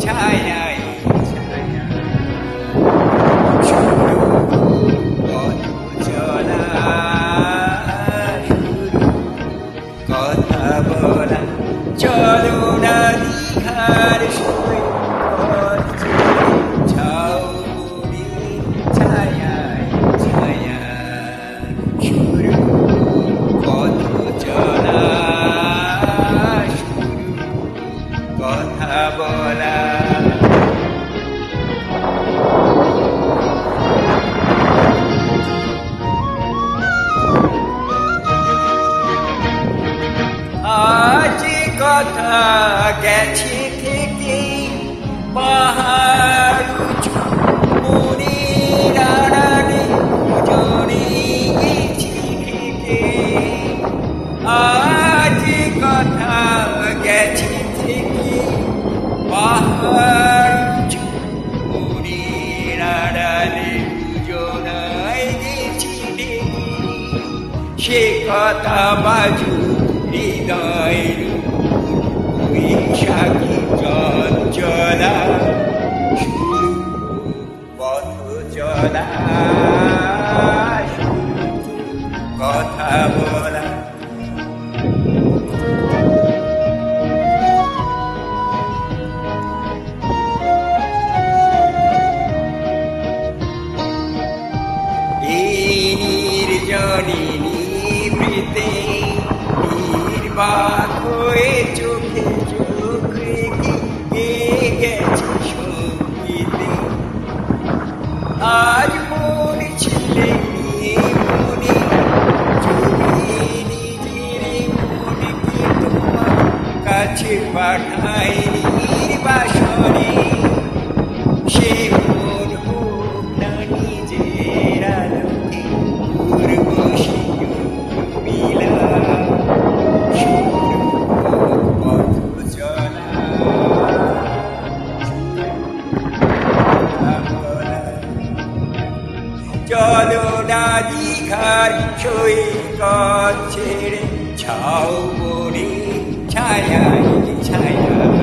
ছায়ায় ছায়া পথ চলা কথা বলা চলো না দীঘার সৈকত ঝাউবনে ছায়ায় ছায়া শুরু পথ চলা শুরু কথা বলা আজ কথা গেছে থেকে পাহাড় উঁচু মনের আড়ালে জড়ে গেছি থেকে আজ কথা গেছে থেকে পাহাড় উঁচু মনের আড়ালে জড়াই গেছি থেকে সে কথা বাজু হৃদয়ের বৈশাখী চঞ্চলা শুরু পথ চলা শুরু কথা বলা এই নির্জনী নিভৃতে নির্বাক হয়ে চোখে চোখ রেখে গেছে সঙ্গীতে আজ মন ছেলে নিয়ে মনে যদি নিজের মনকে তোমার কাছে পাঠায় নির্বাসনে সে মন হোক না নিজের আলোকে উর্বশী মিলা চলো না দীঘার সৈকত ছেড়ে ঝাউবনে ছায়ায় ছায়া